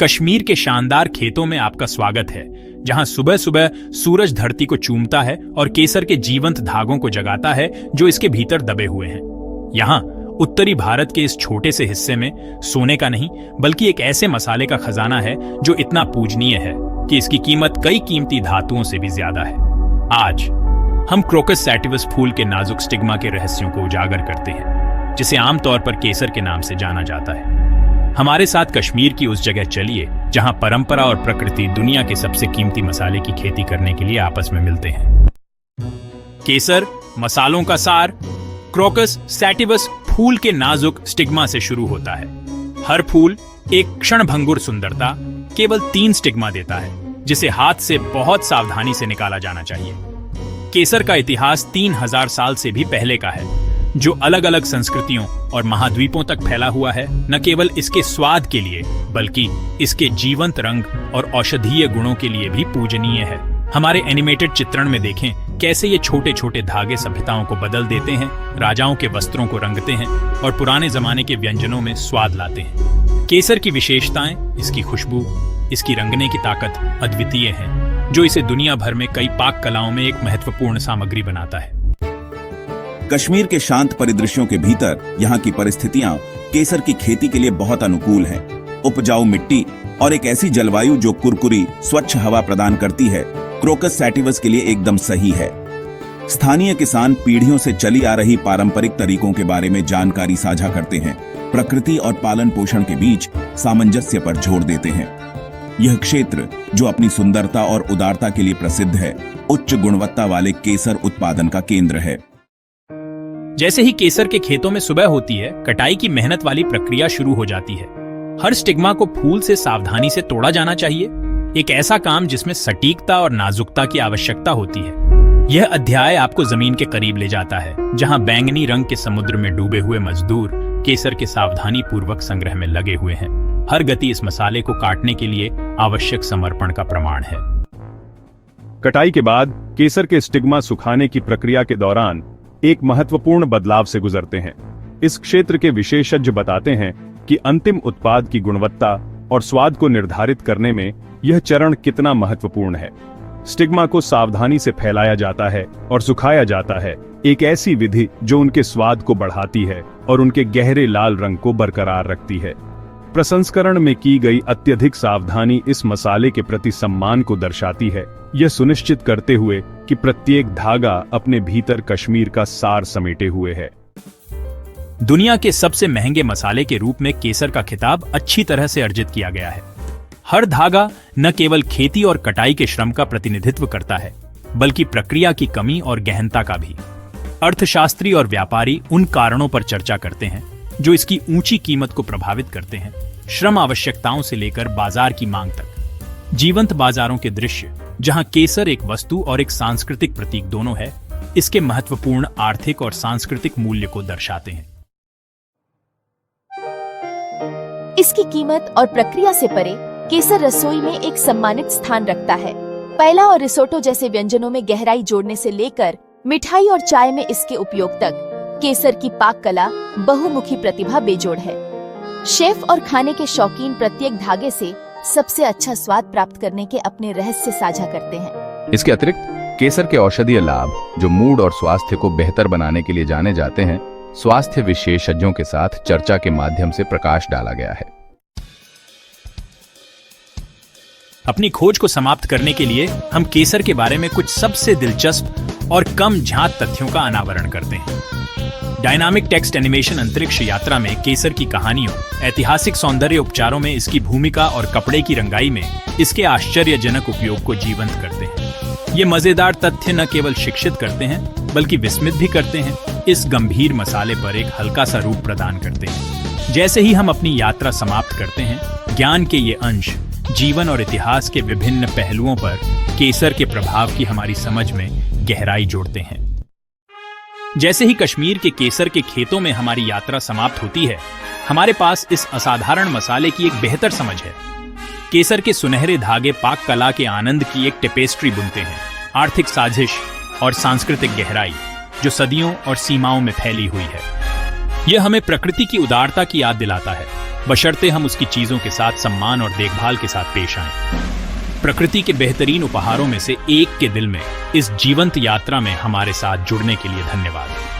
कश्मीर के शानदार खेतों में आपका स्वागत है, जहां सुबह सुबह सूरज धरती को चूमता है और केसर के जीवंत धागों को जगाता है जो इसके भीतर दबे हुए हैं। यहाँ उत्तरी भारत के इस छोटे से हिस्से में सोने का नहीं बल्कि एक ऐसे मसाले का खजाना है जो इतना पूजनीय है कि इसकी कीमत कई कीमती धातुओं से भी ज्यादा है। आज हम क्रोकस सैटिवस फूल के नाजुक स्टिग्मा के रहस्यों को उजागर करते हैं, जिसे आमतौर पर केसर के नाम से जाना जाता है। हमारे साथ कश्मीर की उस जगह चलिए जहां परंपरा और प्रकृति दुनिया के सबसे कीमती मसाले की खेती करने के लिए आपस में मिलते हैं। केसर, मसालों का सार, क्रोकस सैटिवस फूल के नाजुक स्टिग्मा से शुरू होता है। हर फूल एक क्षणभंगुर सुंदरता, केवल 3 स्टिग्मा देता है, जिसे हाथ से बहुत सावधानी से निकाला जाना चाहिए। केसर का इतिहास 3000 साल से भी पहले का है, जो अलग अलग संस्कृतियों और महाद्वीपों तक फैला हुआ है, न केवल इसके स्वाद के लिए बल्कि इसके जीवंत रंग और औषधीय गुणों के लिए भी पूजनीय है। हमारे एनिमेटेड चित्रण में देखें कैसे ये छोटे छोटे धागे सभ्यताओं को बदल देते हैं, राजाओं के वस्त्रों को रंगते हैं और पुराने जमाने के व्यंजनों में स्वाद लाते हैं। केसर की विशेषताएं, इसकी खुशबू, इसकी रंगने की ताकत अद्वितीय है, जो इसे दुनिया भर में कई पाक कलाओं में एक महत्वपूर्ण सामग्री बनाता है। कश्मीर के शांत परिदृश्यों के भीतर यहाँ की परिस्थितियां केसर की खेती के लिए बहुत अनुकूल हैं। उपजाऊ मिट्टी और एक ऐसी जलवायु जो कुरकुरी स्वच्छ हवा प्रदान करती है, क्रोकस सैटिवस के लिए एकदम सही है। स्थानीय किसान पीढ़ियों से चली आ रही पारंपरिक तरीकों के बारे में जानकारी साझा करते हैं, प्रकृति और पालन पोषण के बीच सामंजस्य पर जोर देते हैं। यह क्षेत्र, जो अपनी सुंदरता और उदारता के लिए प्रसिद्ध है, उच्च गुणवत्ता वाले केसर उत्पादन का केंद्र है। जैसे ही केसर के खेतों में सुबह होती है, कटाई की मेहनत वाली प्रक्रिया शुरू हो जाती है। हर स्टिग्मा को फूल से सावधानी से तोड़ा जाना चाहिए, एक ऐसा काम जिसमें सटीकता और नाजुकता की आवश्यकता होती है। यह अध्याय आपको जमीन के करीब ले जाता है, जहां बैंगनी रंग के समुद्र में डूबे हुए मजदूर केसर के सावधानी पूर्वक संग्रह में लगे हुए हैं। हर गति इस मसाले को काटने के लिए आवश्यक समर्पण का प्रमाण है। कटाई के बाद केसर के स्टिग्मा सुखाने की प्रक्रिया के दौरान एक महत्वपूर्ण बदलाव से गुजरते हैं। इस क्षेत्र के विशेषज्ञ बताते हैं कि अंतिम उत्पाद की गुणवत्ता और स्वाद को निर्धारित करने में यह चरण कितना महत्वपूर्ण है। स्टिग्मा को सावधानी से फैलाया जाता है और सुखाया जाता है, एक ऐसी विधि जो उनके स्वाद को बढ़ाती है और उनके गहरे लाल रंग को बरकरार रखती है। प्रसंस्करण में की गई अत्यधिक सावधानी इस मसाले के प्रति सम्मान को दर्शाती है, यह सुनिश्चित करते हुए कि प्रत्येक धागा अपने भीतर कश्मीर का सार समेटे हुए है। दुनिया के सबसे महंगे मसाले के रूप में केसर का खिताब अच्छी तरह से अर्जित किया गया है। हर धागा न केवल खेती और कटाई के श्रम का प्रतिनिधित्व करता है, बल्कि प्रक्रिया की कमी और गहनता का भी। अर्थशास्त्री और व्यापारी उन कारणों पर चर्चा करते हैं जो इसकी ऊंची कीमत को प्रभावित करते हैं, श्रम आवश्यकताओं से लेकर बाजार की मांग तक। जीवंत बाजारों के दृश्य, जहां केसर एक वस्तु और एक सांस्कृतिक प्रतीक दोनों है, इसके महत्वपूर्ण आर्थिक और सांस्कृतिक मूल्य को दर्शाते हैं। इसकी कीमत और प्रक्रिया से परे केसर रसोई में एक सम्मानित स्थान रखता है। पैला और रिसोटो जैसे व्यंजनों में गहराई जोड़ने से लेकर मिठाई और चाय में इसके उपयोग तक, केसर की पाक कला बहुमुखी प्रतिभा बेजोड़ है। शेफ और खाने के शौकीन प्रत्येक धागे से सबसे अच्छा स्वाद प्राप्त करने के अपने रहस्य साझा करते हैं। इसके अतिरिक्त केसर के औषधीय लाभ, जो मूड और स्वास्थ्य को बेहतर बनाने के लिए जाने जाते हैं, स्वास्थ्य विशेषज्ञों के साथ चर्चा के माध्यम से प्रकाश डाला गया है। अपनी खोज को समाप्त करने के लिए हम केसर के बारे में कुछ सबसे दिलचस्प और कम झांत तथ्यों का अनावरण करते हैं। डायनामिक टेक्स्ट एनिमेशन अंतरिक्ष यात्रा में केसर की कहानियों, ऐतिहासिक सौंदर्य उपचारों में इसकी भूमिका और कपड़े की रंगाई में इसके आश्चर्यजनक उपयोग को जीवंत करते हैं। ये मजेदार तथ्य न केवल शिक्षित करते हैं बल्कि विस्मित भी करते हैं, इस गंभीर मसाले पर एक हल्का सा रूप प्रदान करते हैं। जैसे ही हम अपनी यात्रा समाप्त करते हैं, ज्ञान के ये अंश जीवन और इतिहास के विभिन्न पहलुओं पर केसर के प्रभाव की हमारी समझ में गहराई जोड़ते हैं। जैसे ही कश्मीर के केसर के खेतों में हमारी यात्रा समाप्त होती है, हमारे पास इस असाधारण मसाले की एक बेहतर समझ है। केसर के सुनहरे धागे पाक कला के आनंद की एक टेपेस्ट्री बुनते हैं, आर्थिक साजिश और सांस्कृतिक गहराई जो सदियों और सीमाओं में फैली हुई है। यह हमें प्रकृति की उदारता की याद दिलाता है, बशर्ते हम उसकी चीजों के साथ सम्मान और देखभाल के साथ पेश आएं। प्रकृति के बेहतरीन उपहारों में से एक के दिल में इस जीवंत यात्रा में हमारे साथ जुड़ने के लिए धन्यवाद।